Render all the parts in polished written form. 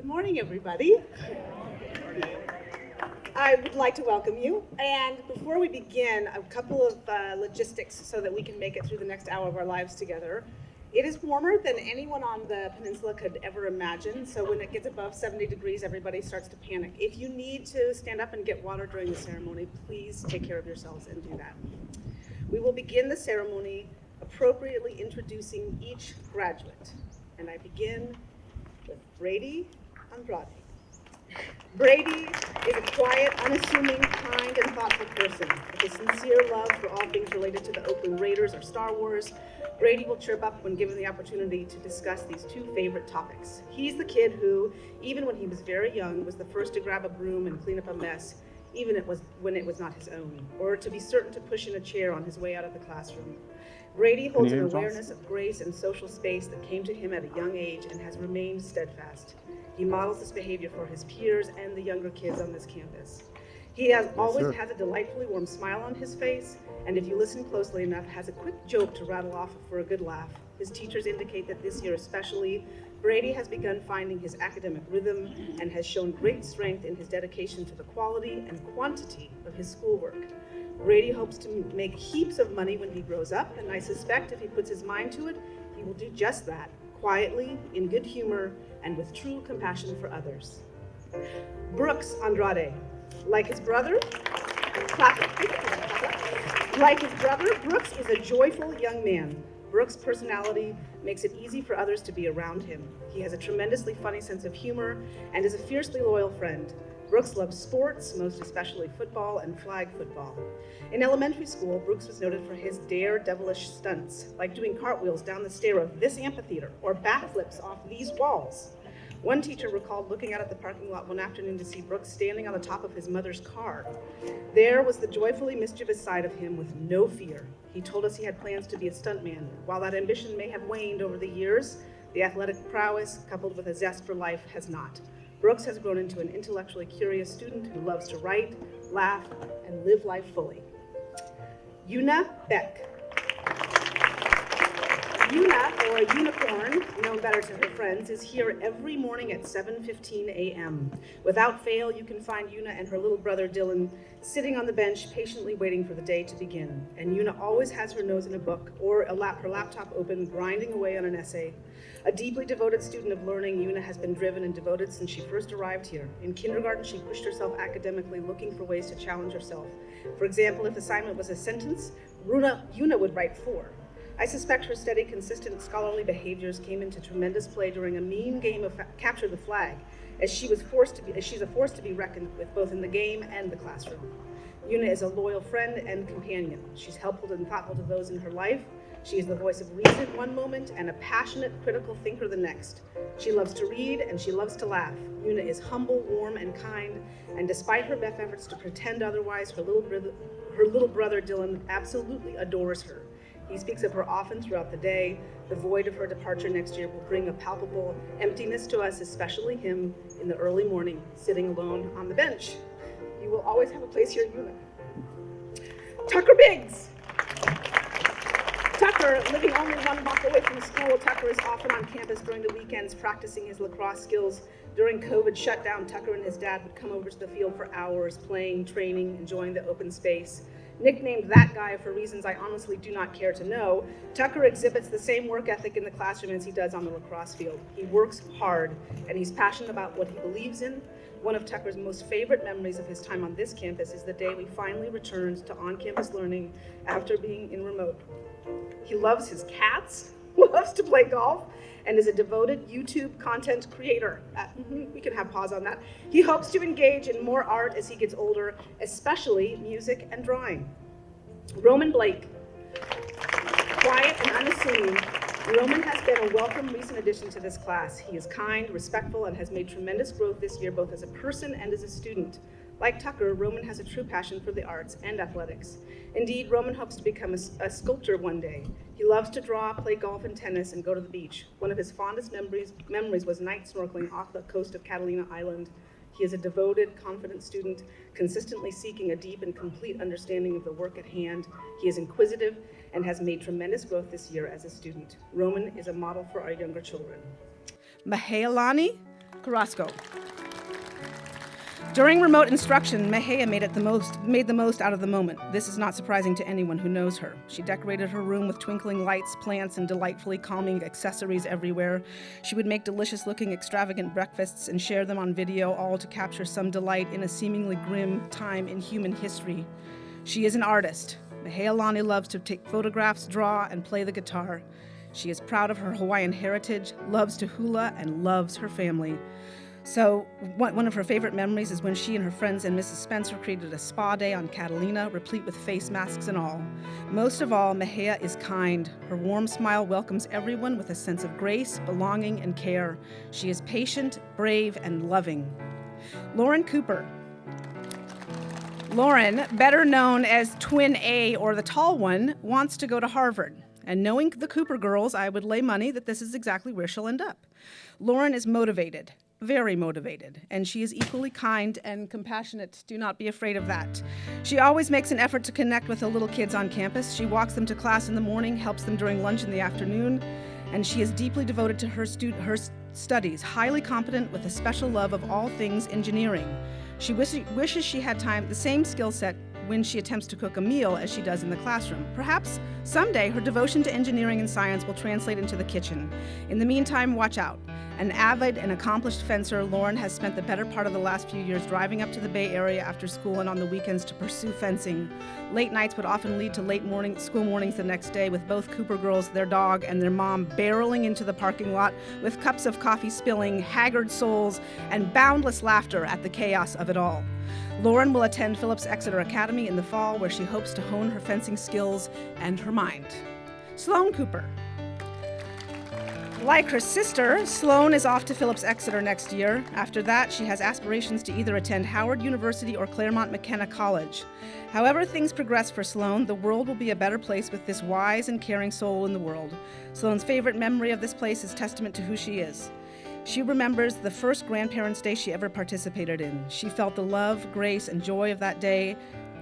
Good morning, everybody. I would like to welcome you. And before we begin, a couple of logistics so that we can make it through the next hour of our lives together. It is warmer than anyone on the peninsula could ever imagine. So when it gets above 70 degrees, everybody starts to panic. If you need to stand up and get water during the ceremony, please take care of yourselves and do that. We will begin the ceremony appropriately introducing each graduate. And I begin with Brady Andrade. Brady is a quiet, unassuming, kind, and thoughtful person with a sincere love for all things related to the Oakland Raiders or Star Wars. Brady will chirp up when given the opportunity to discuss these two favorite topics. He's the kid who, even when he was very young, was the first to grab a broom and clean up a mess, even when it was not his own, or to be certain to push in a chair on his way out of the classroom. Brady holds an awareness of grace and social space that came to him at a young age and has remained steadfast. He models this behavior for his peers and the younger kids on this campus. He always has a delightfully warm smile on his face, and if you listen closely enough, has a quick joke to rattle off for a good laugh. His teachers indicate that this year especially, Brady has begun finding his academic rhythm and has shown great strength in his dedication to the quality and quantity of his schoolwork. Brady hopes to make heaps of money when he grows up, and I suspect if he puts his mind to it, he will do just that, quietly, in good humor, and with true compassion for others. Brooks Andrade. Like his brother, Brooks is a joyful young man. Brooks' personality makes it easy for others to be around him. He has a tremendously funny sense of humor and is a fiercely loyal friend. Brooks loves sports, most especially football and flag football. In elementary school, Brooks was noted for his daredevilish stunts, like doing cartwheels down the stair of this amphitheater or backflips off these walls. One teacher recalled looking out at the parking lot one afternoon to see Brooks standing on the top of his mother's car. There was the joyfully mischievous side of him with no fear. He told us he had plans to be a stuntman. While that ambition may have waned over the years, the athletic prowess, coupled with a zest for life, has not. Brooks has grown into an intellectually curious student who loves to write, laugh, and live life fully. Una Beck. Una, or Unicorn, known better to her friends, is here every morning at 7:15 a.m. Without fail, you can find Una and her little brother Dylan sitting on the bench, patiently waiting for the day to begin. And Una always has her nose in a book or her laptop open, grinding away on an essay. A deeply devoted student of learning, Una has been driven and devoted since she first arrived here. In kindergarten, she pushed herself academically, looking for ways to challenge herself. For example, if assignment was a sentence, Una would write 4. I suspect her steady, consistent scholarly behaviors came into tremendous play during a mean game of capture the flag, as she's a force to be reckoned with both in the game and the classroom. Una is a loyal friend and companion. She's helpful and thoughtful to those in her life. She is the voice of reason one moment and a passionate, critical thinker the next. She loves to read and she loves to laugh. Una is humble, warm, and kind, and despite her best efforts to pretend otherwise, her little brother Dylan absolutely adores her. He speaks of her often throughout the day. The void of her departure next year will bring a palpable emptiness to us, especially him in the early morning, sitting alone on the bench. You will always have a place here, Una. Tucker Biggs. Tucker, living only one block away from school, Tucker is often on campus during the weekends practicing his lacrosse skills. During COVID shutdown, Tucker and his dad would come over to the field for hours, playing, training, enjoying the open space. Nicknamed that guy for reasons I honestly do not care to know, Tucker exhibits the same work ethic in the classroom as he does on the lacrosse field. He works hard, and he's passionate about what he believes in. One of Tucker's most favorite memories of his time on this campus is the day we finally returned to on-campus learning after being in remote. He loves his cats, loves to play golf, and is a devoted YouTube content creator. We can have pause on that. He hopes to engage in more art as he gets older, especially music and drawing. Roman Blake. Quiet and unassuming, Roman has been a welcome recent addition to this class. He is kind, respectful, and has made tremendous growth this year, both as a person and as a student. Like Tucker, Roman has a true passion for the arts and athletics. Indeed, Roman hopes to become a sculptor one day. He loves to draw, play golf and tennis, and go to the beach. One of his fondest memories was night snorkeling off the coast of Catalina Island. He is a devoted, confident student, consistently seeking a deep and complete understanding of the work at hand. He is inquisitive and has made tremendous growth this year as a student. Roman is a model for our younger children. Mahealani Carrasco. During remote instruction, Mejia made the most out of the moment. This is not surprising to anyone who knows her. She decorated her room with twinkling lights, plants, and delightfully calming accessories everywhere. She would make delicious-looking, extravagant breakfasts and share them on video, all to capture some delight in a seemingly grim time in human history. She is an artist. Mejia Lani loves to take photographs, draw, and play the guitar. She is proud of her Hawaiian heritage, loves to hula, and loves her family. So one of her favorite memories is when she and her friends and Mrs. Spencer created a spa day on Catalina, replete with face masks and all. Most of all, Mejia is kind. Her warm smile welcomes everyone with a sense of grace, belonging, and care. She is patient, brave, and loving. Lauren Cooper. Lauren, better known as Twin A or the Tall One, wants to go to Harvard. And knowing the Cooper girls, I would lay money that this is exactly where she'll end up. Lauren is motivated. Very motivated, and she is equally kind and compassionate. Do not be afraid of that. She always makes an effort to connect with the little kids on campus. She walks them to class in the morning, helps them during lunch in the afternoon, and she is deeply devoted to her studies, highly competent with a special love of all things engineering. She wishes she had the same skill set when she attempts to cook a meal as she does in the classroom. Perhaps someday her devotion to engineering and science will translate into the kitchen. In the meantime, watch out. An avid and accomplished fencer, Lauren has spent the better part of the last few years driving up to the Bay Area after school and on the weekends to pursue fencing. Late nights would often lead to school mornings the next day with both Cooper girls, their dog, and their mom barreling into the parking lot with cups of coffee spilling, haggard souls, and boundless laughter at the chaos of it all. Lauren will attend Phillips Exeter Academy in the fall, where she hopes to hone her fencing skills and her mind. Sloane Cooper. Like her sister, Sloane is off to Phillips Exeter next year. After that, she has aspirations to either attend Howard University or Claremont McKenna College. However things progress for Sloane, the world will be a better place with this wise and caring soul in the world. Sloane's favorite memory of this place is testament to who she is. She remembers the first Grandparents' Day she ever participated in. She felt the love, grace, and joy of that day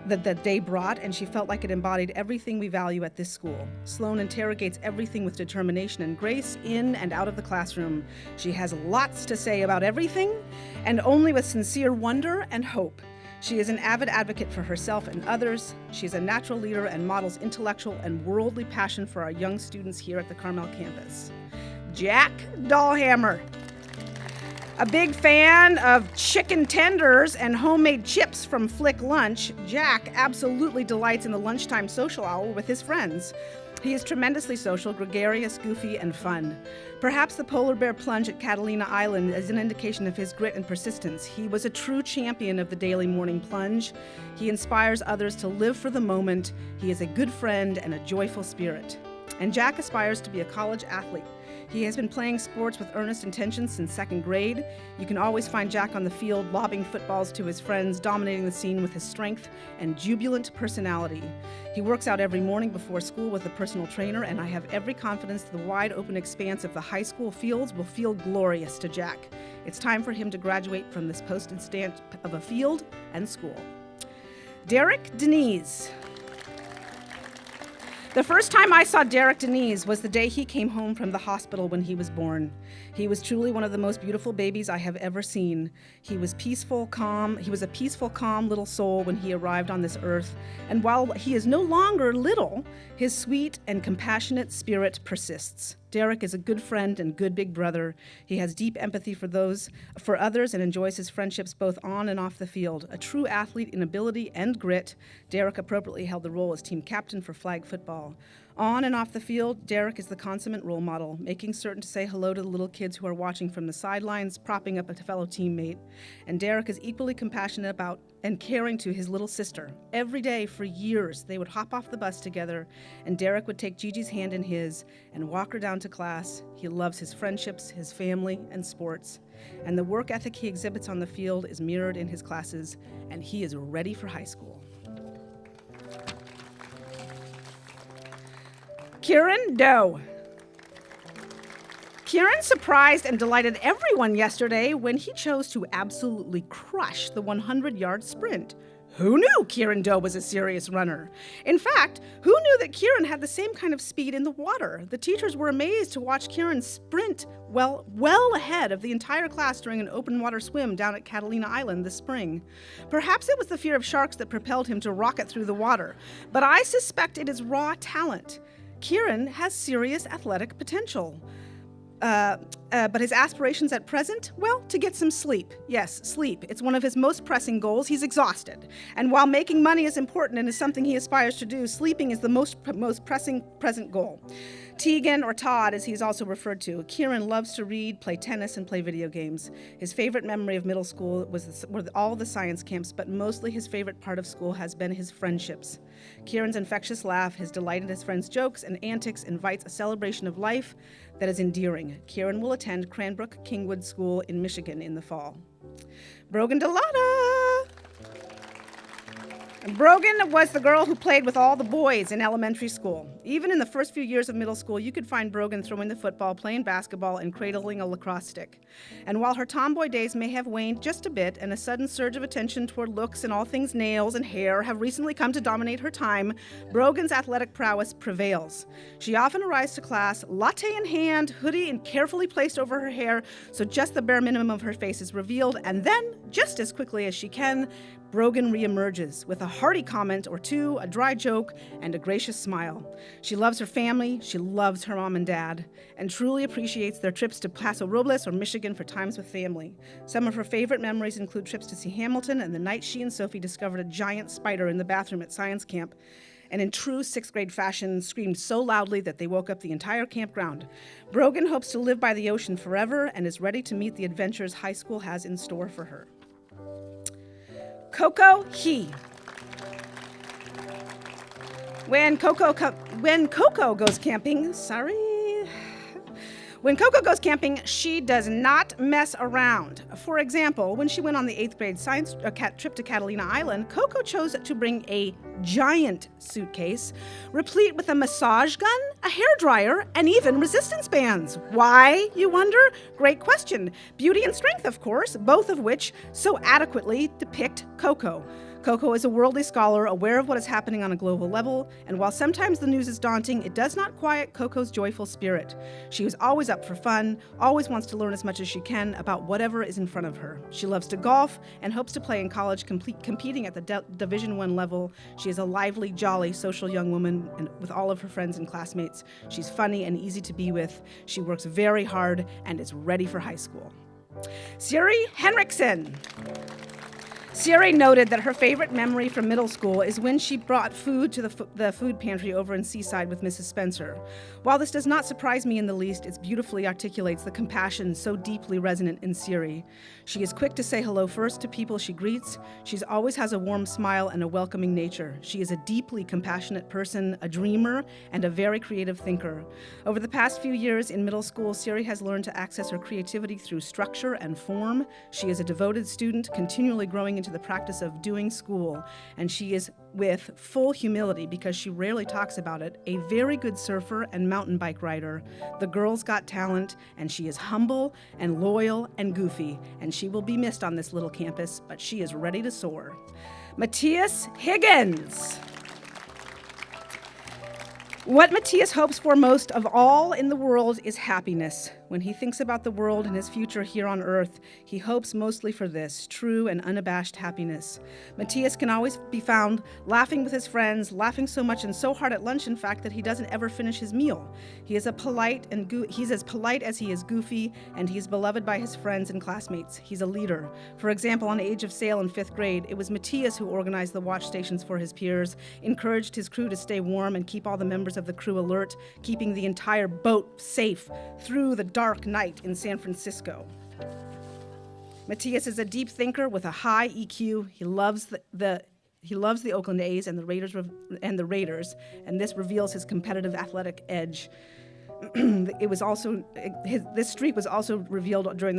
that day brought, and she felt like it embodied everything we value at this school. Sloane interrogates everything with determination and grace in and out of the classroom. She has lots to say about everything, and only with sincere wonder and hope. She is an avid advocate for herself and others. She is a natural leader and models intellectual and worldly passion for our young students here at the Carmel campus. Jack Dahlhammer. A big fan of chicken tenders and homemade chips from Flick Lunch, Jack absolutely delights in the lunchtime social hour with his friends. He is tremendously social, gregarious, goofy, and fun. Perhaps the polar bear plunge at Catalina Island is an indication of his grit and persistence. He was a true champion of the daily morning plunge. He inspires others to live for the moment. He is a good friend and a joyful spirit. And Jack aspires to be a college athlete. He has been playing sports with earnest intentions since second grade. You can always find Jack on the field, lobbing footballs to his friends, dominating the scene with his strength and jubilant personality. He works out every morning before school with a personal trainer, and I have every confidence the wide open expanse of the high school fields will feel glorious to Jack. It's time for him to graduate from this postage stamp of a field and school. Derek Denise. The first time I saw Derek Denise was the day he came home from the hospital when he was born. He was truly one of the most beautiful babies I have ever seen. He was a peaceful, calm little soul when he arrived on this earth. And while he is no longer little, his sweet and compassionate spirit persists. Derek is a good friend and good big brother. He has deep empathy for others and enjoys his friendships both on and off the field. A true athlete in ability and grit, Derek appropriately held the role as team captain for flag football. On and off the field, Derek is the consummate role model, making certain to say hello to the little kids who are watching from the sidelines, propping up a fellow teammate. And Derek is equally compassionate about and caring to his little sister. Every day for years, they would hop off the bus together, and Derek would take Gigi's hand in his and walk her down to class. He loves his friendships, his family, and sports. And the work ethic he exhibits on the field is mirrored in his classes, and he is ready for high school. Kieran Doe. Kieran surprised and delighted everyone yesterday when he chose to absolutely crush the 100-yard sprint. Who knew Kieran Doe was a serious runner? In fact, who knew that Kieran had the same kind of speed in the water? The teachers were amazed to watch Kieran sprint well ahead of the entire class during an open water swim down at Catalina Island this spring. Perhaps it was the fear of sharks that propelled him to rocket through the water, but I suspect it is raw talent. Kieran has serious athletic potential. But his aspirations at present? Well, to get some sleep. Yes, sleep. It's one of his most pressing goals. He's exhausted. And while making money is important and is something he aspires to do, sleeping is the most pressing present goal. Tegan, or Todd, as he's also referred to, Kieran loves to read, play tennis, and play video games. His favorite memory of middle school were all the science camps, but mostly his favorite part of school has been his friendships. Kieran's infectious laugh, his delight in his friends' jokes and antics invites a celebration of life that is endearing. Kieran will attend Cranbrook Kingwood School in Michigan in the fall. Brogan Delata. Brogan was the girl who played with all the boys in elementary school. Even in the first few years of middle school, you could find Brogan throwing the football, playing basketball, and cradling a lacrosse stick. And while her tomboy days may have waned just a bit, and a sudden surge of attention toward looks and all things nails and hair have recently come to dominate her time, Brogan's athletic prowess prevails. She often arrives to class, latte in hand, hoodie and carefully placed over her hair, so just the bare minimum of her face is revealed, and then, just as quickly as she can, Brogan reemerges with a hearty comment or two, a dry joke, and a gracious smile. She loves her family, she loves her mom and dad, and truly appreciates their trips to Paso Robles or Michigan for times with family. Some of her favorite memories include trips to see Hamilton and the night she and Sophie discovered a giant spider in the bathroom at science camp, and in true sixth grade fashion, screamed so loudly that they woke up the entire campground. Brogan hopes to live by the ocean forever and is ready to meet the adventures high school has in store for her. Coco He. When Coco goes camping, When Coco goes camping, she does not mess around. For example, when she went on the 8th grade science trip to Catalina Island, Coco chose to bring a giant suitcase, replete with a massage gun, a hairdryer, and even resistance bands. Why, you wonder? Great question. Beauty and strength, of course, both of which so adequately depict Coco. Coco is a worldly scholar, aware of what is happening on a global level, and while sometimes the news is daunting, it does not quiet Coco's joyful spirit. She is always up for fun, always wants to learn as much as she can about whatever is in front of her. She loves to golf and hopes to play in college, competing at the Division I level. She is a lively, jolly, social young woman and with all of her friends and classmates. She's funny and easy to be with. She works very hard and is ready for high school. Siri Henriksen. Siri noted that her favorite memory from middle school is when she brought food to the food pantry over in Seaside with Mrs. Spencer. While this does not surprise me in the least, it beautifully articulates the compassion so deeply resonant in Siri. She is quick to say hello first to people she greets. She always has a warm smile and a welcoming nature. She is a deeply compassionate person, a dreamer, and a very creative thinker. Over the past few years in middle school, Siri has learned to access her creativity through structure and form. She is a devoted student, continually growing into the practice of doing school, and she is, with full humility because she rarely talks about it, a very good surfer and mountain bike rider. The girl's got talent, and she is humble and loyal and goofy, and she will be missed on this little campus, but she is ready to soar. Matthias Higgins. What Matthias hopes for most of all in the world is happiness. When he thinks about the world and his future here on earth, he hopes mostly for this, true and unabashed happiness. Matthias can always be found laughing with his friends, laughing so much and so hard at lunch, in fact, that he doesn't ever finish his meal. He's as polite as he is goofy, and he is beloved by his friends and classmates. He's a leader. For example, on Age of Sail in 5th grade, it was Matthias who organized the watch stations for his peers, encouraged his crew to stay warm and keep all the members of the crew alert, keeping the entire boat safe through the dark night in San Francisco. Matthias is a deep thinker with a high EQ. He loves the Oakland A's and the Raiders, and this reveals his competitive athletic edge. This streak was also revealed during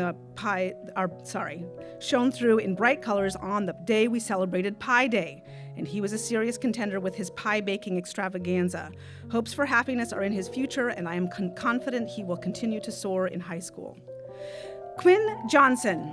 shown through in bright colors on the day we celebrated Pi Day, and he was a serious contender with his pie baking extravaganza. Hopes for happiness are in his future, and I am confident he will continue to soar in high school. Quinn Johnson.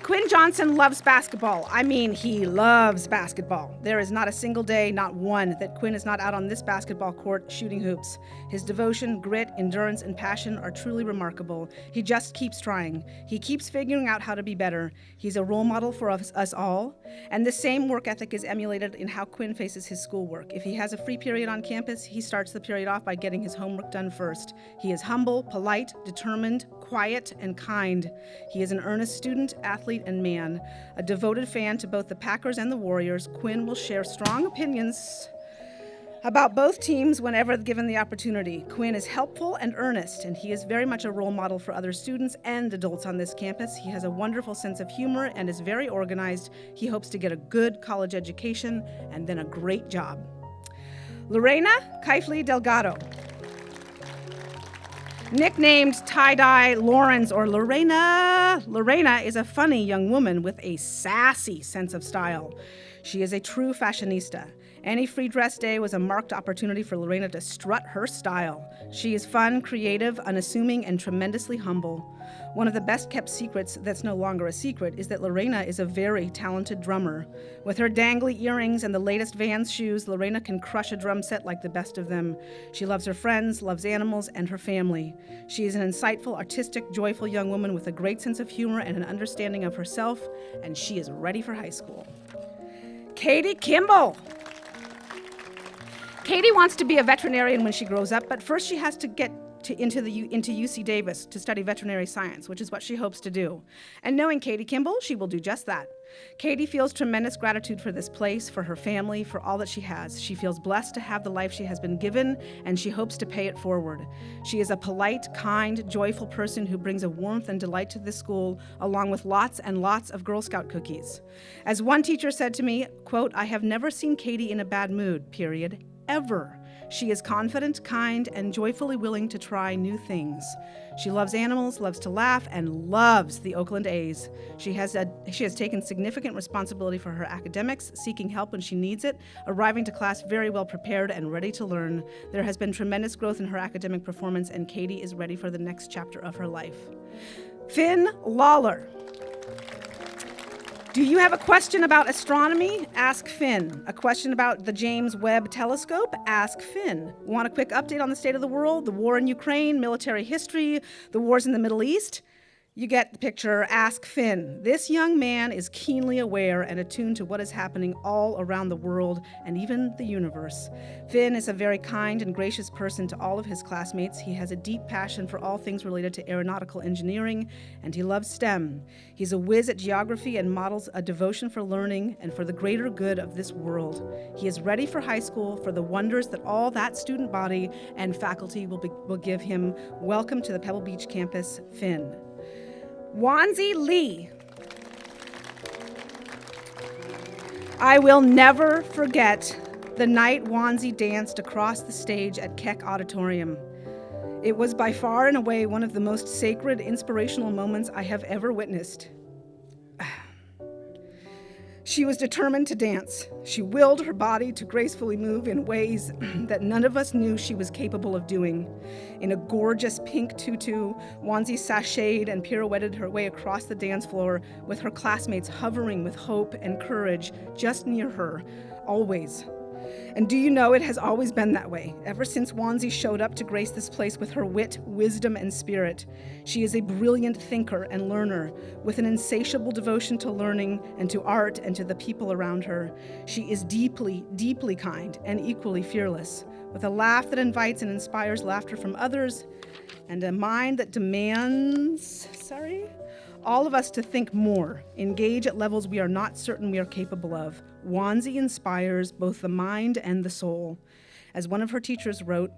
Quinn Johnson loves basketball. I mean, he loves basketball. There is not a single day, not one, that Quinn is not out on this basketball court shooting hoops. His devotion, grit, endurance, and passion are truly remarkable. He just keeps trying. He keeps figuring out how to be better. He's a role model for us all. And the same work ethic is emulated in how Quinn faces his schoolwork. If he has a free period on campus, he starts the period off by getting his homework done first. He is humble, polite, determined, quiet, and kind. He is an earnest student, athlete, and man. A devoted fan to both the Packers and the Warriors, Quinn will share strong opinions about both teams whenever given the opportunity. Quinn is helpful and earnest, and he is very much a role model for other students and adults on this campus. He has a wonderful sense of humor and is very organized. He hopes to get a good college education and then a great job. Lorena Keifley Delgado. Nicknamed Tie-Dye Lawrence or Lorena. Lorena is a funny young woman with a sassy sense of style. She is a true fashionista. Any free dress day was a marked opportunity for Lorena to strut her style. She is fun, creative, unassuming, and tremendously humble. One of the best-kept secrets that's no longer a secret is that Lorena is a very talented drummer. With her dangly earrings and the latest Vans shoes, Lorena can crush a drum set like the best of them. She loves her friends, loves animals, and her family. She is an insightful, artistic, joyful young woman with a great sense of humor and an understanding of herself, and she is ready for high school. Katie Kimball. Katie wants to be a veterinarian when she grows up, but first she has to get into UC Davis to study veterinary science, which is what she hopes to do. And knowing Katie Kimball, she will do just that. Katie feels tremendous gratitude for this place, for her family, for all that she has. She feels blessed to have the life she has been given, and she hopes to pay it forward. She is a polite, kind, joyful person who brings a warmth and delight to this school, along with lots and lots of Girl Scout cookies. As one teacher said to me, quote, "I have never seen Katie in a bad mood, period. Ever. She is confident, kind, and joyfully willing to try new things. She loves animals, loves to laugh, and loves the Oakland A's. She has taken significant responsibility for her academics, seeking help when she needs it, arriving to class very well prepared and ready to learn. There has been tremendous growth in her academic performance, and Katie is ready for the next chapter of her life." Finn Lawler. Do you have a question about astronomy? Ask Finn. A question about the James Webb Telescope? Ask Finn. Want a quick update on the state of the world, the war in Ukraine, military history, the wars in the Middle East? You get the picture. Ask Finn. This young man is keenly aware and attuned to what is happening all around the world and even the universe. Finn is a very kind and gracious person to all of his classmates. He has a deep passion for all things related to aeronautical engineering, and he loves STEM. He's a whiz at geography and models a devotion for learning and for the greater good of this world. He is ready for high school, for the wonders that all that student body and faculty will give him. Welcome to the Pebble Beach campus, Finn. Wanzi Lee. I will never forget the night Wanzi danced across the stage at Keck Auditorium. It was by far and away one of the most sacred, inspirational moments I have ever witnessed. She was determined to dance. She willed her body to gracefully move in ways that none of us knew she was capable of doing. In a gorgeous pink tutu, Wanzi sashayed and pirouetted her way across the dance floor with her classmates hovering with hope and courage just near her, always. And do you know, it has always been that way, ever since Wanzi showed up to grace this place with her wit, wisdom, and spirit. She is a brilliant thinker and learner, with an insatiable devotion to learning and to art and to the people around her. She is deeply, deeply kind and equally fearless, with a laugh that invites and inspires laughter from others, and a mind that demands, all of us to think more, engage at levels we are not certain we are capable of. Wanzi inspires both the mind and the soul. As one of her teachers wrote,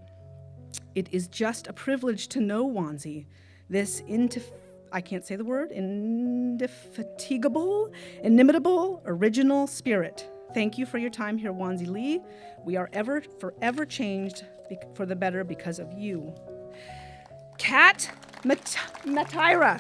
"It is just a privilege to know Wanzi, this indefatigable, inimitable, original spirit. Thank you for your time here, Wanzi Lee. We are forever changed for the better because of you." Kat Matira.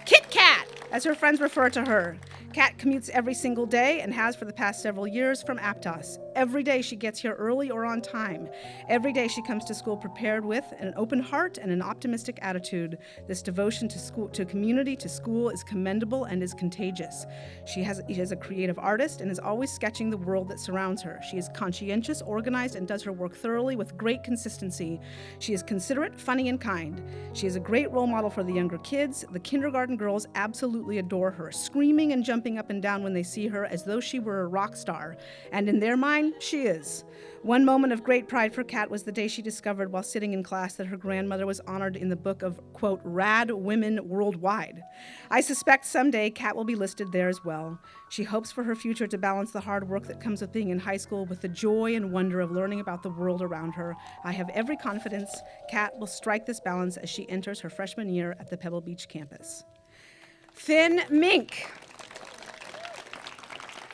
Kit Kat, as her friends refer to her. Kat commutes every single day and has for the past several years from Aptos. Every day she gets here early or on time. Every day she comes to school prepared with an open heart and an optimistic attitude. This devotion to school, to community, to school is commendable and is contagious. She is a creative artist and is always sketching the world that surrounds her. She is conscientious, organized, and does her work thoroughly with great consistency. She is considerate, funny, and kind. She is a great role model for the younger kids. The kindergarten girls absolutely adore her, screaming and jumping up and down when they see her as though she were a rock star. And in their mind, she is. One moment of great pride for Kat was the day she discovered while sitting in class that her grandmother was honored in the book of, quote, Rad Women Worldwide. I suspect someday Kat will be listed there as well. She hopes for her future to balance the hard work that comes with being in high school with the joy and wonder of learning about the world around her. I have every confidence Kat will strike this balance as she enters her freshman year at the Pebble Beach campus. Finn Mink.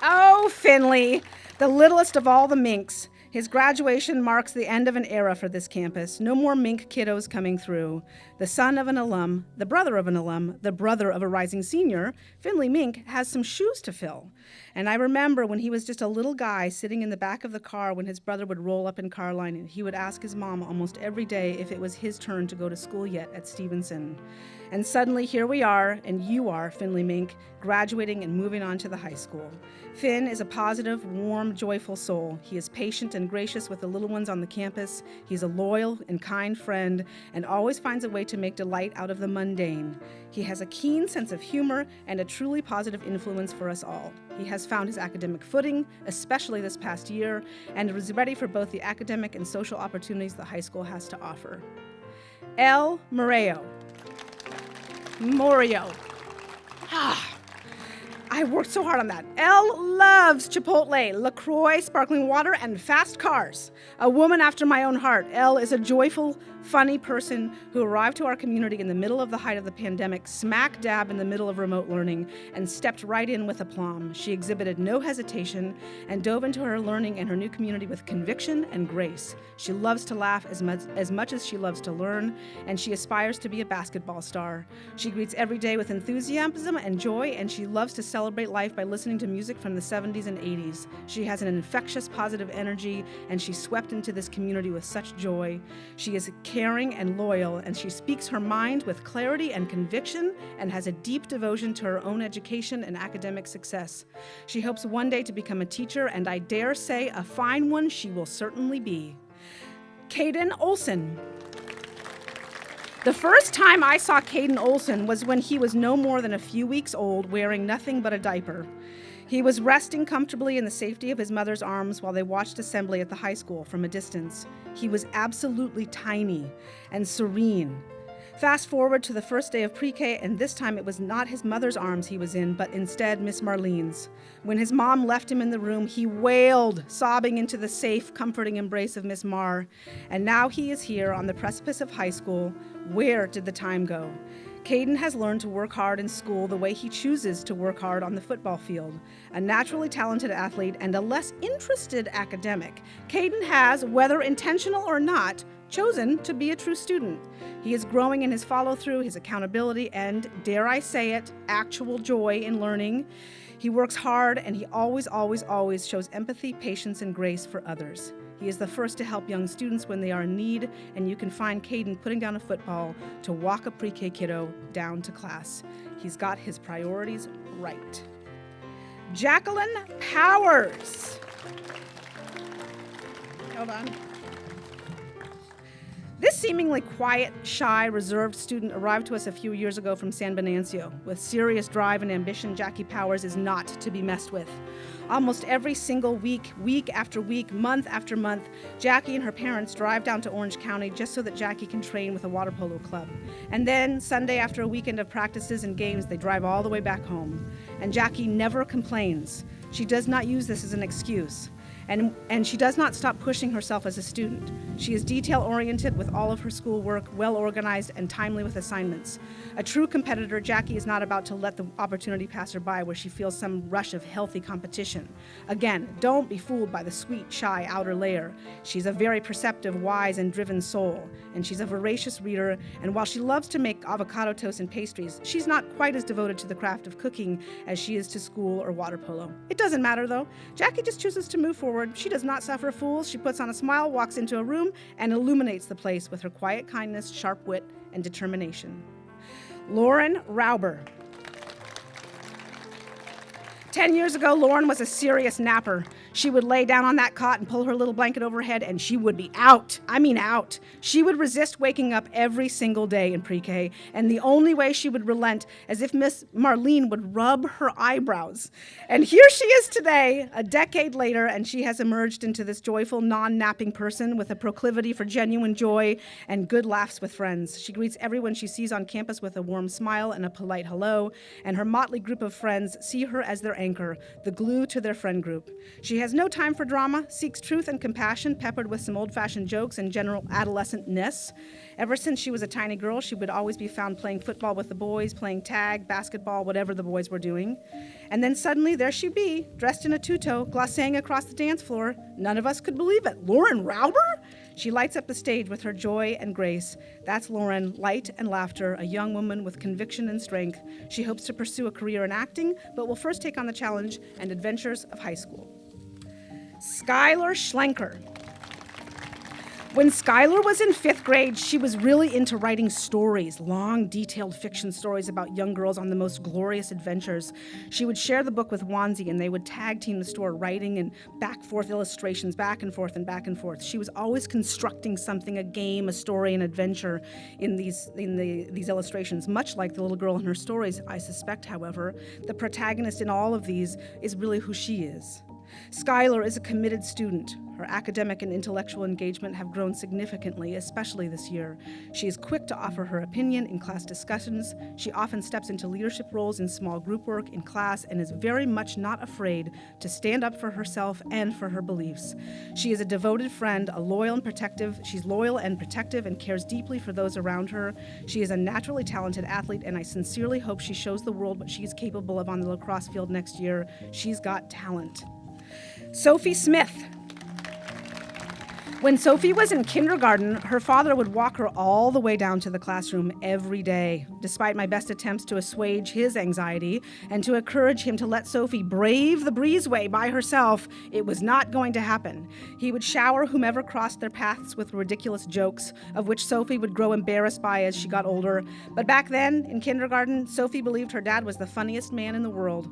Oh, Finley, the littlest of all the minks. His graduation marks the end of an era for this campus. No more mink kiddos coming through. The son of an alum, the brother of an alum, the brother of a rising senior, Finley Mink has some shoes to fill. And I remember when he was just a little guy sitting in the back of the car when his brother would roll up in car line and he would ask his mom almost every day if it was his turn to go to school yet at Stevenson. And suddenly here we are, and you are, Finley Mink, graduating and moving on to the high school. Finn is a positive, warm, joyful soul. He is patient and gracious with the little ones on the campus. He's a loyal and kind friend and always finds a way to make delight out of the mundane. He has a keen sense of humor and a truly positive influence for us all. He has found his academic footing, especially this past year, and is ready for both the academic and social opportunities the high school has to offer. El Morio. I worked so hard on that. Elle loves Chipotle, LaCroix, sparkling water, and fast cars. A woman after my own heart, Elle is a joyful, funny person who arrived to our community in the middle of the height of the pandemic, smack dab in the middle of remote learning, and stepped right in with aplomb. She exhibited no hesitation and dove into her learning and her new community with conviction and grace. She loves to laugh as much as she loves to learn, and she aspires to be a basketball star. She greets every day with enthusiasm and joy, and she loves to celebrate life by listening to music from the 70s and 80s. She has an infectious, positive energy, and she swept into this community with such joy. She is caring and loyal, and she speaks her mind with clarity and conviction and has a deep devotion to her own education and academic success. She hopes one day to become a teacher, and I dare say a fine one she will certainly be. Caden Olson. The first time I saw Caden Olson was when he was no more than a few weeks old, wearing nothing but a diaper. He was resting comfortably in the safety of his mother's arms while they watched assembly at the high school from a distance. He was absolutely tiny and serene. Fast forward to the first day of pre-K, and this time it was not his mother's arms he was in, but instead Miss Marlene's. When his mom left him in the room, he wailed, sobbing into the safe, comforting embrace of Miss Mar. And now he is here on the precipice of high school. Where did the time go? Caden has learned to work hard in school the way he chooses to work hard on the football field. A naturally talented athlete and a less interested academic, Caden has, whether intentional or not, chosen to be a true student. He is growing in his follow-through, his accountability, and, dare I say it, actual joy in learning. He works hard, and he always shows empathy, patience, and grace for others. He is the first to help young students when they are in need, and you can find Caden putting down a football to walk a pre-K kiddo down to class. He's got his priorities right. Jacqueline Powers. Hold on. This seemingly quiet, shy, reserved student arrived to us a few years ago from San Venancio. With serious drive and ambition, Jackie Powers is not to be messed with. Almost every single week, week after week, month after month, Jackie and her parents drive down to Orange County just so that Jackie can train with a water polo club. And then, Sunday after a weekend of practices and games, they drive all the way back home. And Jackie never complains. She does not use this as an excuse. and she does not stop pushing herself as a student. She is detail-oriented with all of her schoolwork, well-organized and timely with assignments. A true competitor, Jackie is not about to let the opportunity pass her by where she feels some rush of healthy competition. Again, don't be fooled by the sweet, shy outer layer. She's a very perceptive, wise, and driven soul, and she's a voracious reader, and while she loves to make avocado toast and pastries, she's not quite as devoted to the craft of cooking as she is to school or water polo. It doesn't matter, though. Jackie just chooses to move forward. She does not suffer fools. She puts on a smile, walks into a room, and illuminates the place with her quiet kindness, sharp wit, and determination. Lauren Rauber. 10 years ago, Lauren was a serious napper. She would lay down on that cot and pull her little blanket over her head, and she would be out. I mean out. She would resist waking up every single day in pre-K, and the only way she would relent is if Miss Marlene would rub her eyebrows. And here she is today, a decade later, and she has emerged into this joyful, non-napping person with a proclivity for genuine joy and good laughs with friends. She greets everyone she sees on campus with a warm smile and a polite hello, and her motley group of friends see her as their anchor, the glue to their friend group. She has no time for drama, seeks truth and compassion, peppered with some old-fashioned jokes and general adolescent-ness. Ever since she was a tiny girl, she would always be found playing football with the boys, playing tag, basketball, whatever the boys were doing. And then suddenly, there she'd be, dressed in a two-toe, glacéing across the dance floor. None of us could believe it. Lauren Rauber? She lights up the stage with her joy and grace. That's Lauren, light and laughter, a young woman with conviction and strength. She hopes to pursue a career in acting, but will first take on the challenge and adventures of high school. Skylar Schlenker. When Skylar was in 5th grade, she was really into writing stories, long, detailed fiction stories about young girls on the most glorious adventures. She would share the book with Wanzi, and they would tag team the store, writing and back-forth illustrations, back and forth and back and forth. She was always constructing something, a game, a story, an adventure in these illustrations, much like the little girl in her stories. I suspect, however, the protagonist in all of these is really who she is. Skylar is a committed student. Her academic and intellectual engagement have grown significantly, especially this year. She is quick to offer her opinion in class discussions. She often steps into leadership roles in small group work in class and is very much not afraid to stand up for herself and for her beliefs. She is a devoted friend, She's loyal and protective and cares deeply for those around her. She is a naturally talented athlete, and I sincerely hope she shows the world what she's capable of on the lacrosse field next year. She's got talent. Sophie Smith. When Sophie was in kindergarten, her father would walk her all the way down to the classroom every day. Despite my best attempts to assuage his anxiety and to encourage him to let Sophie brave the breezeway by herself, it was not going to happen. He would shower whomever crossed their paths with ridiculous jokes, of which Sophie would grow embarrassed by as she got older. But back then, in kindergarten, Sophie believed her dad was the funniest man in the world.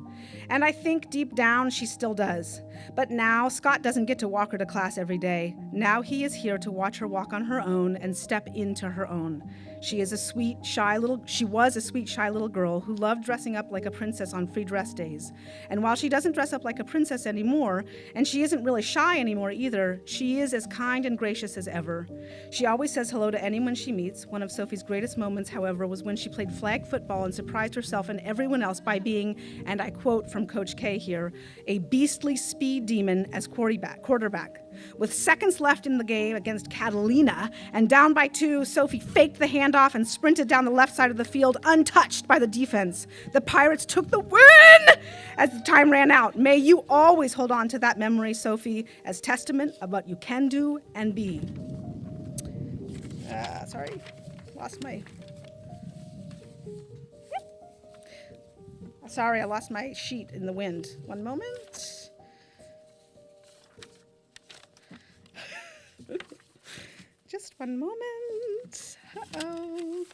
And I think deep down she still does. But now, Scott doesn't get to walk her to class every day. Now he is here to watch her walk on her own and step into her own. She was a sweet, shy little girl who loved dressing up like a princess on free dress days. And while she doesn't dress up like a princess anymore, and she isn't really shy anymore either, she is as kind and gracious as ever. She always says hello to anyone she meets. One of Sophie's greatest moments, however, was when she played flag football and surprised herself and everyone else by being, and I quote from Coach K here, a beastly speed demon as quarterback. With seconds left in the game against Catalina, and down by 2, Sophie faked the handoff and sprinted down the left side of the field untouched by the defense. The Pirates took the win as the time ran out. May you always hold on to that memory, Sophie, as testament of what you can do and be. Sorry, I lost my sheet in the wind. One moment. Just one moment. Uh-oh.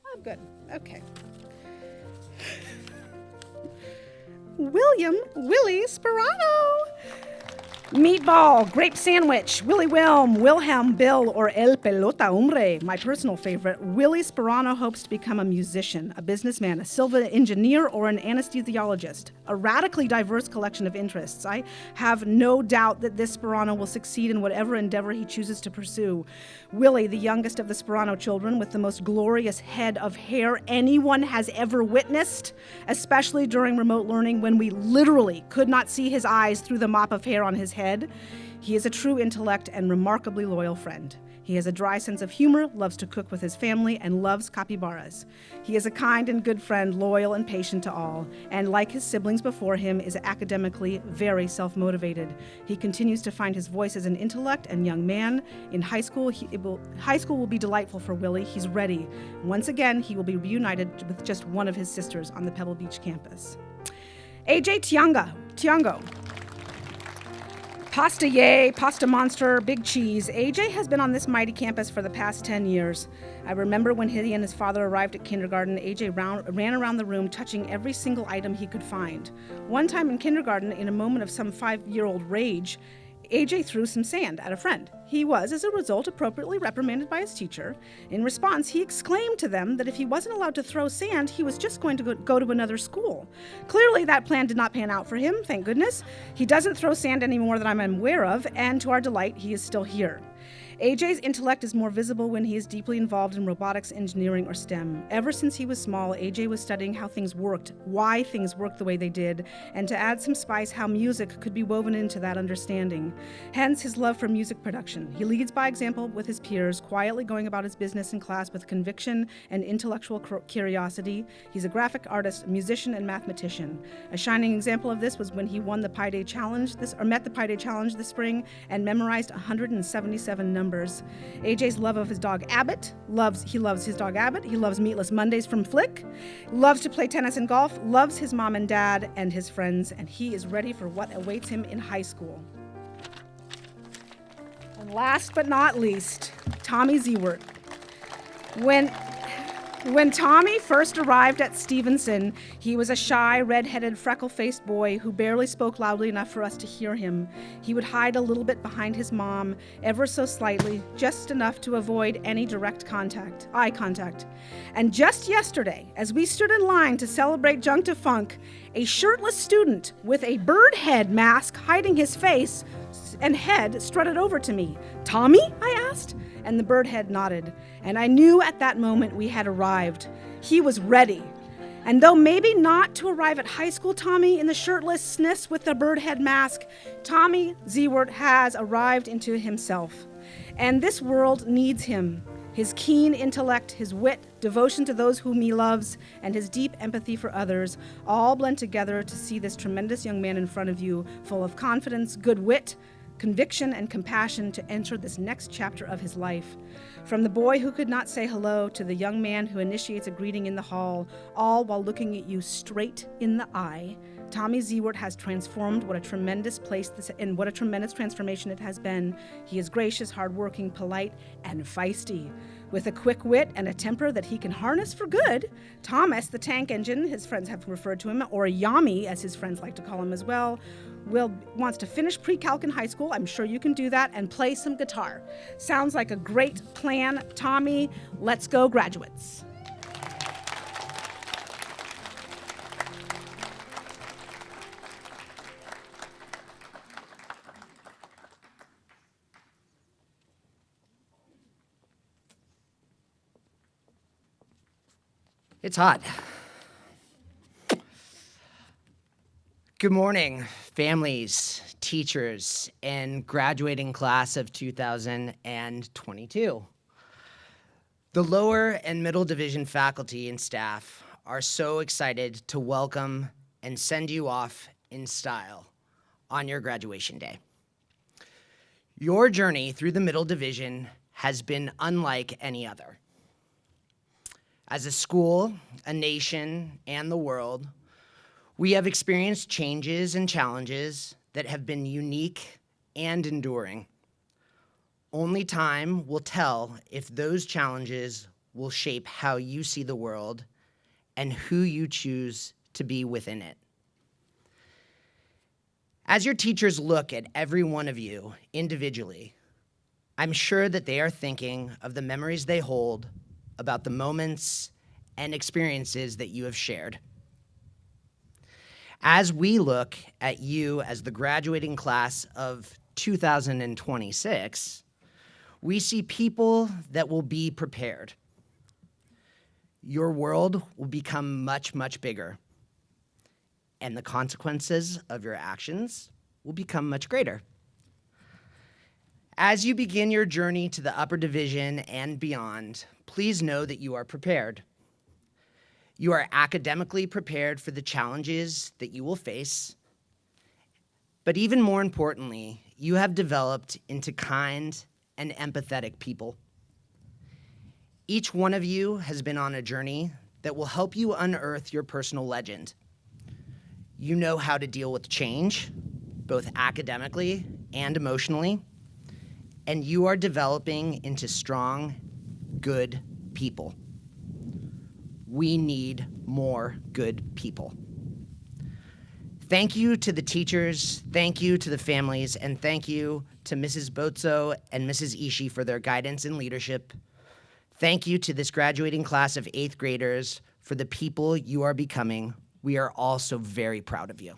Oh, good. Okay. Willie Sperano. Meatball, grape sandwich, Willy Wilhelm Bill, or El Pelota Hombre, my personal favorite. Willie Sperano hopes to become a musician, a businessman, a civil engineer, or an anesthesiologist. A radically diverse collection of interests. I have no doubt that this Sperano will succeed in whatever endeavor he chooses to pursue. Willie, the youngest of the Sperano children, with the most glorious head of hair anyone has ever witnessed, especially during remote learning when we literally could not see his eyes through the mop of hair on his head. He is a true intellect and remarkably loyal friend. He has a dry sense of humor, loves to cook with his family, and loves capybaras. He is a kind and good friend, loyal and patient to all, and like his siblings before him, is academically very self-motivated. He continues to find his voice as an intellect and young man. In high school, high school will be delightful for Willie. He's ready. Once again, he will be reunited with just one of his sisters on the Pebble Beach campus. AJ Tiango. Pasta yay, pasta monster, big cheese. AJ has been on this mighty campus for the past 10 years. I remember when he and his father arrived at kindergarten, AJ ran around the room touching every single item he could find. One time in kindergarten, in a moment of some 5-year-old rage, AJ threw some sand at a friend. He was, as a result, appropriately reprimanded by his teacher. In response, he exclaimed to them that if he wasn't allowed to throw sand, he was just going to go to another school. Clearly, that plan did not pan out for him, thank goodness. He doesn't throw sand anymore that I'm aware of, and to our delight, he is still here. AJ's intellect is more visible when he is deeply involved in robotics, engineering, or STEM. Ever since he was small, AJ was studying how things worked, why things worked the way they did, and to add some spice, how music could be woven into that understanding. Hence, his love for music production. He leads by example with his peers, quietly going about his business in class with conviction and intellectual curiosity. He's a graphic artist, musician, and mathematician. A shining example of this was when he won the Pi Day Challenge, met the Pi Day Challenge this spring and memorized 177 numbers. AJ's love of his dog Abbott, he loves his dog Abbott, he loves Meatless Mondays from Flick, loves to play tennis and golf, loves his mom and dad and his friends, and he is ready for what awaits him in high school. And last but not least, Tommy Zewert. When Tommy first arrived at Stevenson, he was a shy, red-headed, freckle-faced boy who barely spoke loudly enough for us to hear him. He would hide a little bit behind his mom, ever so slightly, just enough to avoid any direct eye contact. And just yesterday, as we stood in line to celebrate Junk to Funk, a shirtless student with a bird head mask hiding his face and head strutted over to me. "Tommy?" I asked, and the bird head nodded. And I knew at that moment we had arrived. He was ready. And though maybe not to arrive at high school Tommy in the shirtlessness with the bird head mask, Tommy Zewert has arrived into himself. And this world needs him. His keen intellect, his wit, devotion to those whom he loves, and his deep empathy for others all blend together to see this tremendous young man in front of you, full of confidence, good wit, conviction, and compassion to enter this next chapter of his life. From the boy who could not say hello to the young man who initiates a greeting in the hall, all while looking at you straight in the eye, Tommy Zewert has transformed what a tremendous transformation it has been. He is gracious, hardworking, polite, and feisty. With a quick wit and a temper that he can harness for good, Thomas, the tank engine, his friends have referred to him, or Yami, as his friends like to call him as well, wants to finish pre-calc in high school. I'm sure you can do that, and play some guitar. Sounds like a great plan, Tommy. Let's go, graduates. It's hot. Good morning, families, teachers, and graduating class of 2022. The lower and middle division faculty and staff are so excited to welcome and send you off in style on your graduation day. Your journey through the middle division has been unlike any other. As a school, a nation, and the world, we have experienced changes and challenges that have been unique and enduring. Only time will tell if those challenges will shape how you see the world and who you choose to be within it. As your teachers look at every one of you individually, I'm sure that they are thinking of the memories they hold about the moments and experiences that you have shared. As we look at you as the graduating class of 2026, we see people that will be prepared. Your world will become much, much bigger, and the consequences of your actions will become much greater. As you begin your journey to the upper division and beyond, please know that you are prepared. You are academically prepared for the challenges that you will face, but even more importantly, you have developed into kind and empathetic people. Each one of you has been on a journey that will help you unearth your personal legend. You know how to deal with change, both academically and emotionally, and you are developing into strong, good people. We need more good people. Thank you to the teachers, thank you to the families, and thank you to Mrs. Bozzo and Mrs. Ishii for their guidance and leadership. Thank you to this graduating class of 8th graders for the people you are becoming. We are all so very proud of you.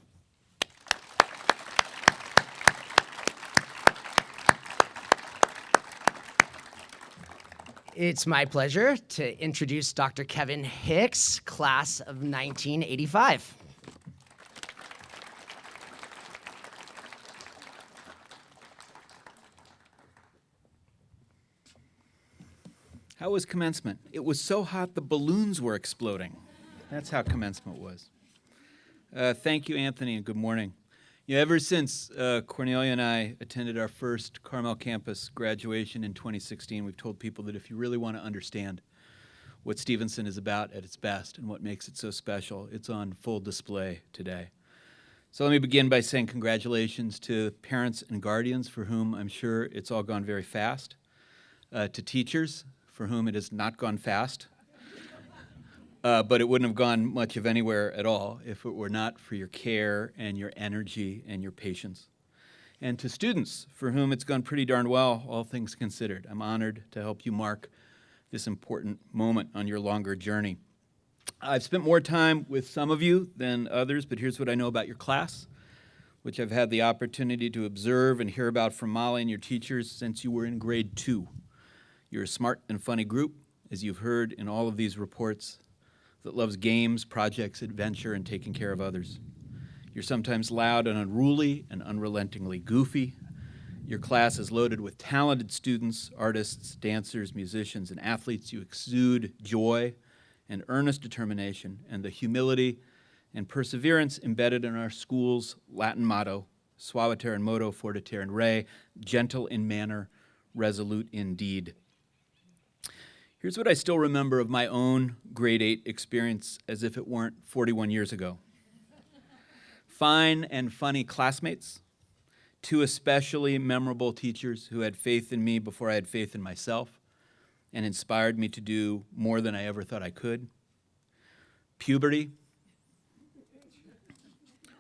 It's my pleasure to introduce Dr. Kevin Hicks, class of 1985. How was commencement? It was so hot the balloons were exploding. That's how commencement was. Thank you, Anthony, and good morning. Ever since Cornelia and I attended our first Carmel campus graduation in 2016, we've told people that if you really want to understand what Stevenson is about at its best and what makes it so special, it's on full display today. So let me begin by saying congratulations to parents and guardians for whom I'm sure it's all gone very fast, to teachers for whom it has not gone fast, but it wouldn't have gone much of anywhere at all if it were not for your care and your energy and your patience. And to students for whom it's gone pretty darn well, all things considered. I'm honored to help you mark this important moment on your longer journey. I've spent more time with some of you than others, but here's what I know about your class, which I've had the opportunity to observe and hear about from Molly and your teachers since you were in grade 2. You're a smart and funny group, as you've heard in all of these reports, that loves games, projects, adventure, and taking care of others. You're sometimes loud and unruly and unrelentingly goofy. Your class is loaded with talented students, artists, dancers, musicians, and athletes. You exude joy and earnest determination and the humility and perseverance embedded in our school's Latin motto, suaviter in modo, fortiter in re, gentle in manner, resolute in deed. Here's what I still remember of my own grade 8 experience as if it weren't 41 years ago. Fine and funny classmates, 2 especially memorable teachers who had faith in me before I had faith in myself and inspired me to do more than I ever thought I could. Puberty,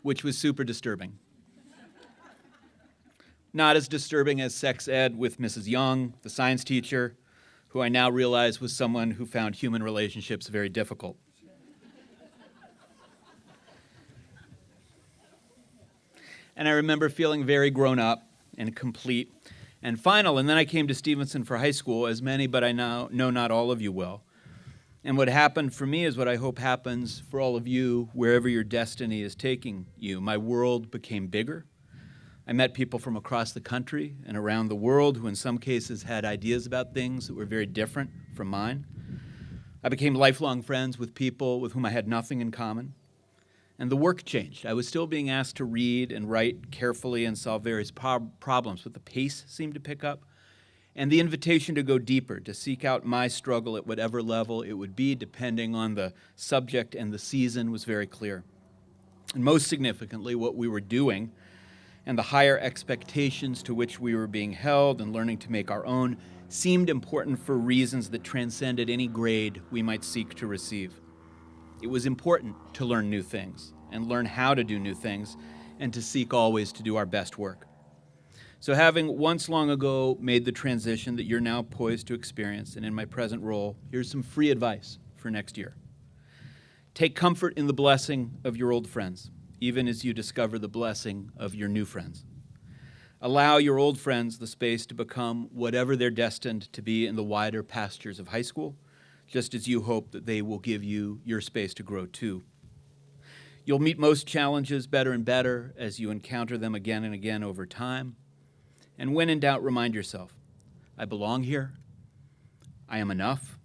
which was super disturbing. Not as disturbing as sex ed with Mrs. Young, the science teacher, who I now realize was someone who found human relationships very difficult. And I remember feeling very grown up and complete and final. And then I came to Stevenson for high school, as many, but I now know not all of you will. And what happened for me is what I hope happens for all of you, wherever your destiny is taking you. My world became bigger. I met people from across the country and around the world who in some cases had ideas about things that were very different from mine. I became lifelong friends with people with whom I had nothing in common. And the work changed. I was still being asked to read and write carefully and solve various problems, but the pace seemed to pick up. And the invitation to go deeper, to seek out my struggle at whatever level it would be, depending on the subject and the season, was very clear. And most significantly, what we were doing and the higher expectations to which we were being held and learning to make our own seemed important for reasons that transcended any grade we might seek to receive. It was important to learn new things and learn how to do new things and to seek always to do our best work. So having once long ago made the transition that you're now poised to experience, and in my present role, here's some free advice for next year. Take comfort in the blessing of your old friends, even as you discover the blessing of your new friends. Allow your old friends the space to become whatever they're destined to be in the wider pastures of high school, just as you hope that they will give you your space to grow too. You'll meet most challenges better and better as you encounter them again and again over time. And when in doubt, remind yourself, I belong here, I am enough,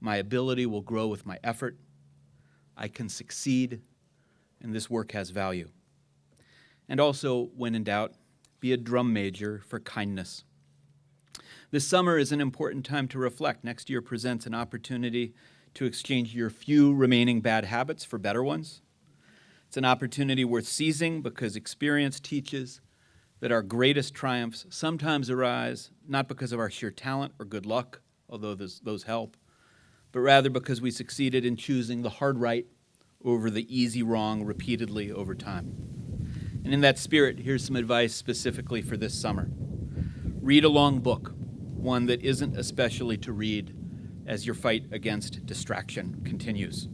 my ability will grow with my effort, I can succeed, and this work has value. And also, when in doubt, be a drum major for kindness. This summer is an important time to reflect. Next year presents an opportunity to exchange your few remaining bad habits for better ones. It's an opportunity worth seizing because experience teaches that our greatest triumphs sometimes arise not because of our sheer talent or good luck, although those help, but rather because we succeeded in choosing the hard right over the easy wrong repeatedly over time. And in that spirit, here's some advice specifically for this summer. Read a long book, one that isn't especially to read as your fight against distraction continues.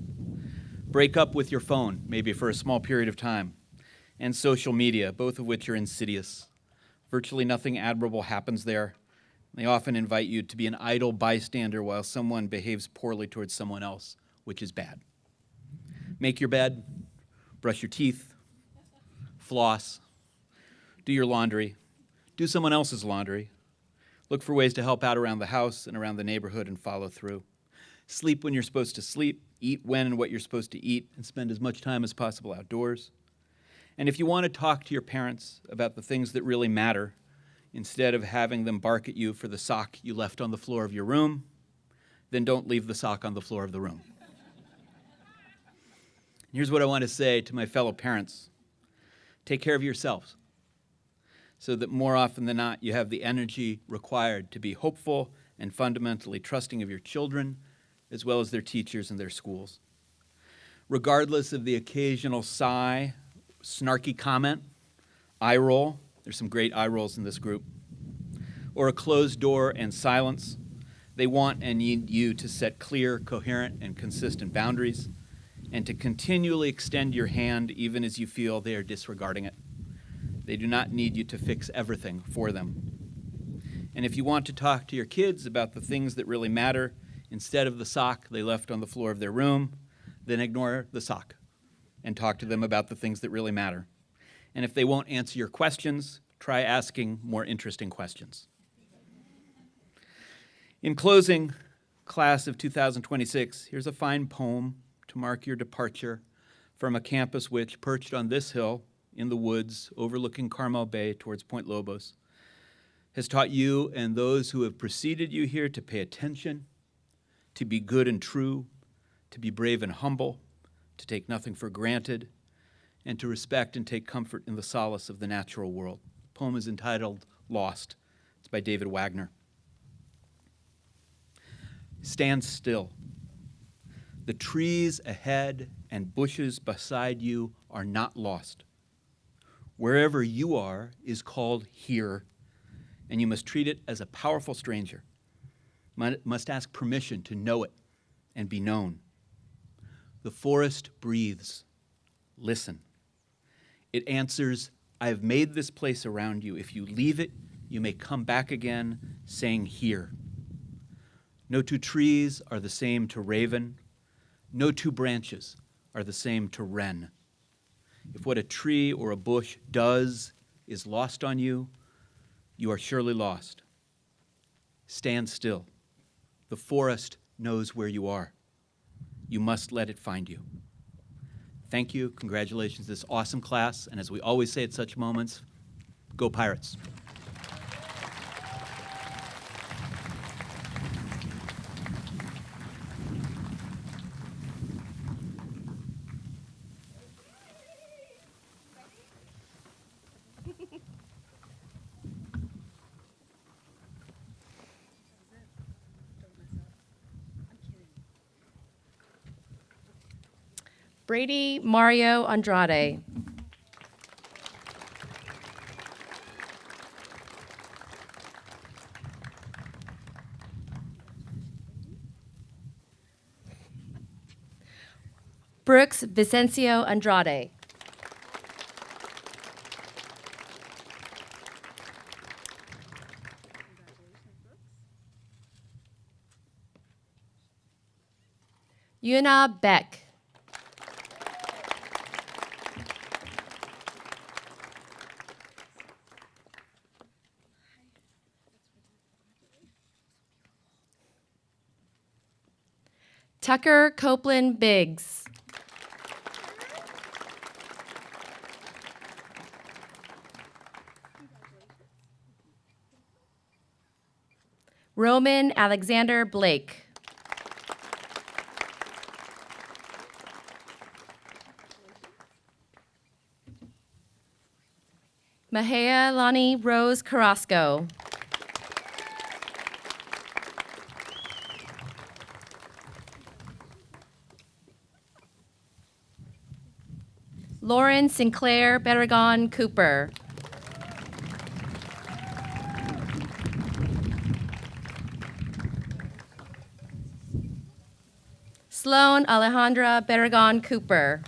Break up with your phone, maybe for a small period of time, and social media, both of which are insidious. Virtually nothing admirable happens there. They often invite you to be an idle bystander while someone behaves poorly towards someone else, which is bad. Make your bed, brush your teeth, floss, do your laundry, do someone else's laundry, look for ways to help out around the house and around the neighborhood and follow through. Sleep when you're supposed to sleep, eat when and what you're supposed to eat, and spend as much time as possible outdoors. And if you want to talk to your parents about the things that really matter, instead of having them bark at you for the sock you left on the floor of your room, then don't leave the sock on the floor of the room. Here's what I want to say to my fellow parents. Take care of yourselves so that more often than not you have the energy required to be hopeful and fundamentally trusting of your children as well as their teachers and their schools. Regardless of the occasional sigh, snarky comment, eye roll, there's some great eye rolls in this group, or a closed door and silence, they want and need you to set clear, coherent, and consistent boundaries and to continually extend your hand even as you feel they are disregarding it. They do not need you to fix everything for them. And if you want to talk to your kids about the things that really matter, instead of the sock they left on the floor of their room, then ignore the sock and talk to them about the things that really matter. And if they won't answer your questions, try asking more interesting questions. In closing, class of 2026, here's a fine poem to mark your departure from a campus which, perched on this hill in the woods overlooking Carmel Bay towards Point Lobos, has taught you and those who have preceded you here to pay attention, to be good and true, to be brave and humble, to take nothing for granted, and to respect and take comfort in the solace of the natural world. The poem is entitled Lost. It's by David Wagner. Stand still. The trees ahead and bushes beside you are not lost. Wherever you are is called here, and you must treat it as a powerful stranger. Must ask permission to know it and be known. The forest breathes. Listen. It answers, I have made this place around you. If you leave it, you may come back again, saying here. No two trees are the same to raven. No two branches are the same to wren. If what a tree or a bush does is lost on you, you are surely lost. Stand still. The forest knows where you are. You must let it find you. Thank you. Congratulations, this awesome class. And as we always say at such moments, go Pirates. Brady Mario Andrade. Brooks Vicencio Andrade. Yuna Beck. Tucker Copeland Biggs. Roman Alexander Blake. Mahea Lani Rose Carrasco. Lauren Sinclair Berrigan Cooper. Sloan Alejandra Berrigan Cooper.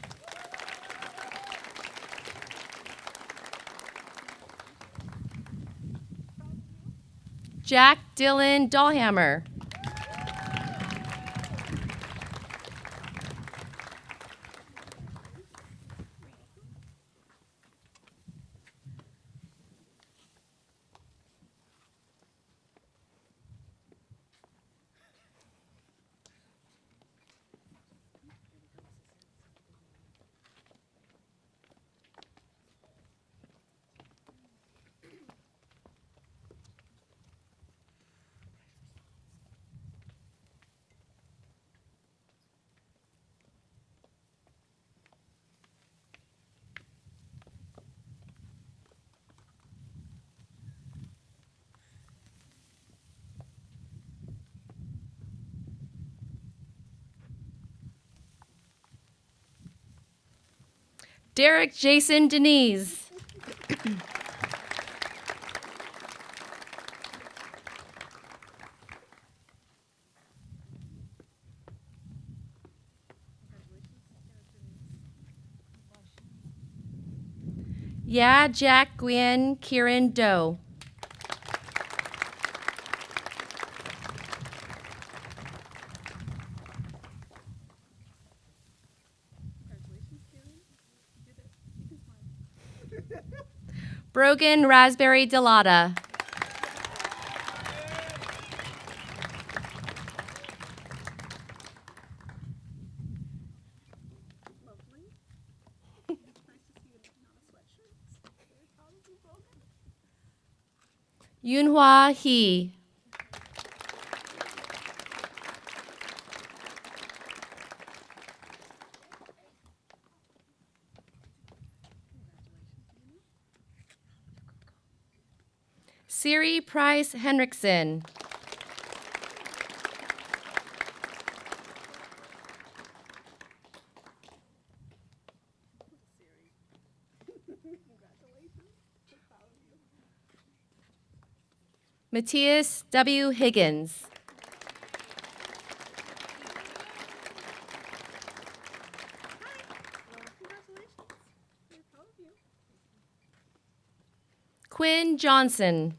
Jack Dylan Dahlhammer. Derek Jason Denise. Ya Jack Gwen Kieran Doe. Brogan Raspberry Delata. Yunhua He. Siri Price Henriksen. Matthias W. Higgins. Quinn Johnson.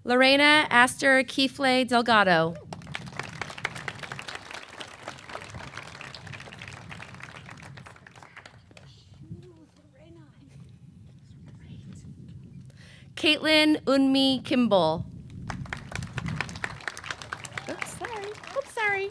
Lorena Astor Kifle Delgado. Caitlin Unmi Kimball. Oops, sorry. Oops, sorry.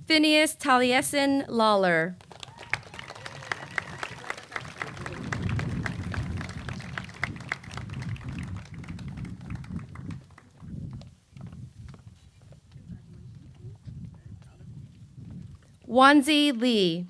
Phineas Taliesin Lawler. Wanzi Lee.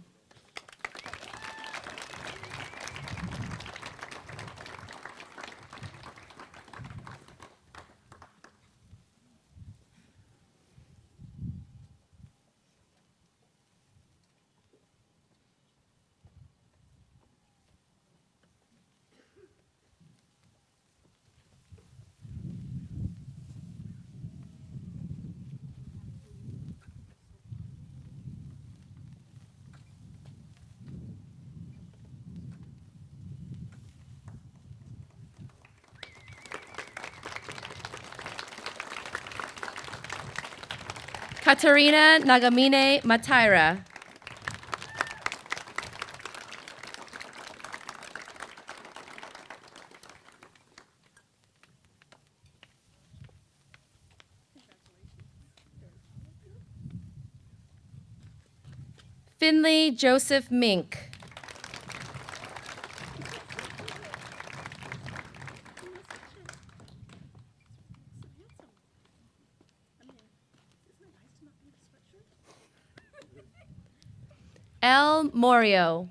Katarina Nagamine Mataira. Finley Joseph Mink. L. Morio.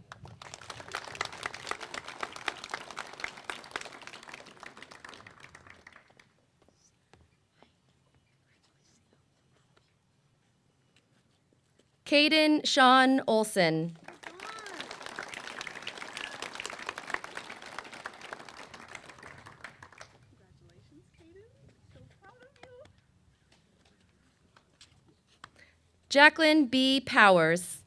Caden Sean Olson. Jacqueline B. Powers.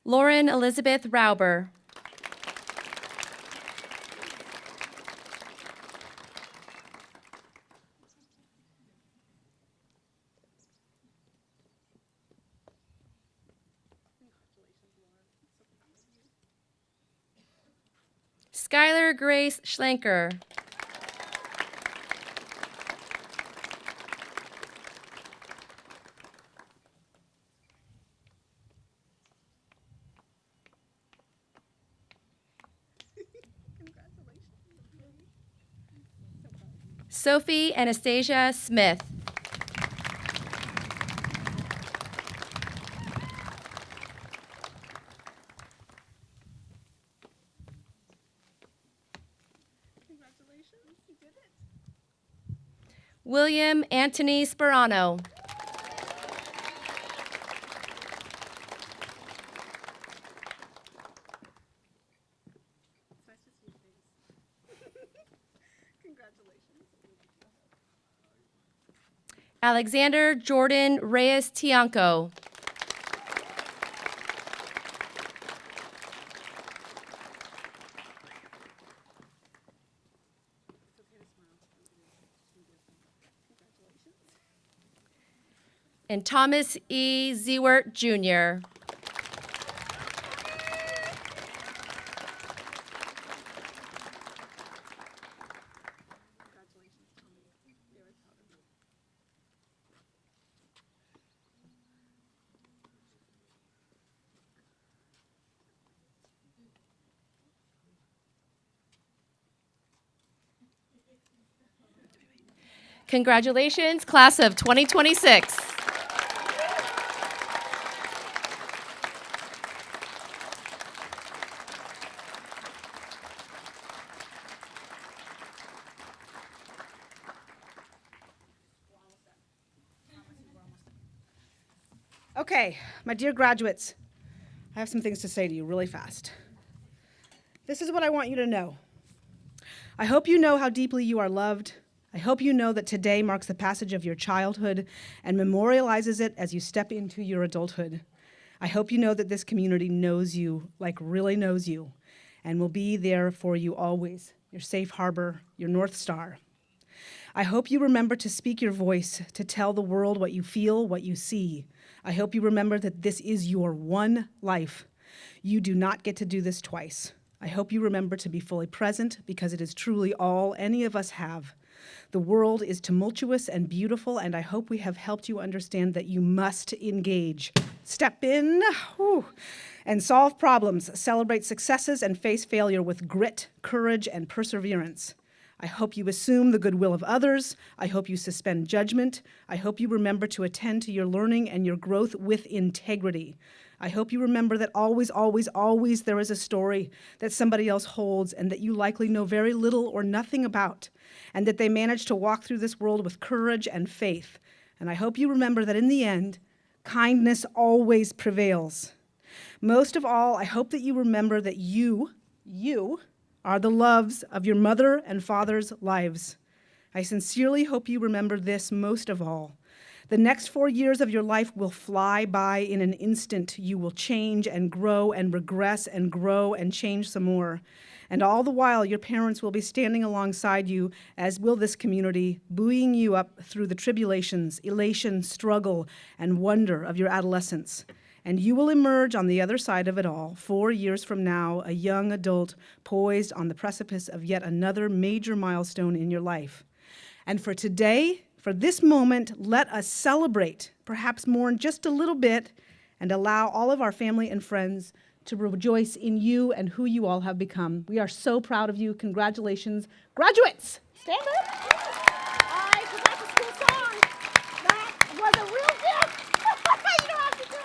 Lauren Elizabeth Rauber. Skylar Grace Schlenker. Sophie Anastasia Smith. William Anthony Sperano. Alexander Jordan Reyes Tianco. And Thomas E. Zewert, Jr. Congratulations, class of 2026. Okay, my dear graduates, I have some things to say to you really fast. This is what I want you to know. I hope you know how deeply you are loved. I hope you know that today marks the passage of your childhood and memorializes it as you step into your adulthood. I hope you know that this community knows you, like really knows you, and will be there for you always, your safe harbor, your North Star. I hope you remember to speak your voice, to tell the world what you feel, what you see. I hope you remember that this is your one life. You do not get to do this twice. I hope you remember to be fully present because it is truly all any of us have. The world is tumultuous and beautiful, and I hope we have helped you understand that you must engage. Step in, and solve problems, celebrate successes, and face failure with grit, courage, and perseverance. I hope you assume the goodwill of others. I hope you suspend judgment. I hope you remember to attend to your learning and your growth with integrity. I hope you remember that always, always, always there is a story that somebody else holds and that you likely know very little or nothing about, and that they managed to walk through this world with courage and faith. And I hope you remember that in the end, kindness always prevails. Most of all, I hope that you remember that you are the loves of your mother and father's lives. I sincerely hope you remember this most of all. The next 4 years of your life will fly by in an instant. You will change and grow and regress and grow and change some more. And all the while, your parents will be standing alongside you, as will this community, buoying you up through the tribulations, elation, struggle, and wonder of your adolescence. And you will emerge on the other side of it all, 4 years from now, a young adult poised on the precipice of yet another major milestone in your life. And for today, for this moment, let us celebrate, perhaps mourn just a little bit, and allow all of our family and friends to rejoice in you and who you all have become. We are so proud of you. Congratulations, graduates! Stand up. I forgot the school song. That was a real gift. You don't have to do it.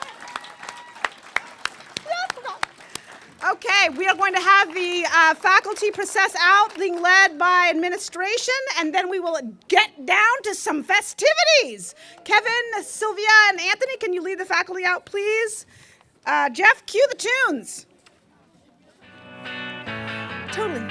Okay, we are going to have the faculty process out, being led by administration, and then we will get down to some festivities. Kevin, Sylvia, and Anthony, can you lead the faculty out, please? Jeff, cue the tunes. Totally.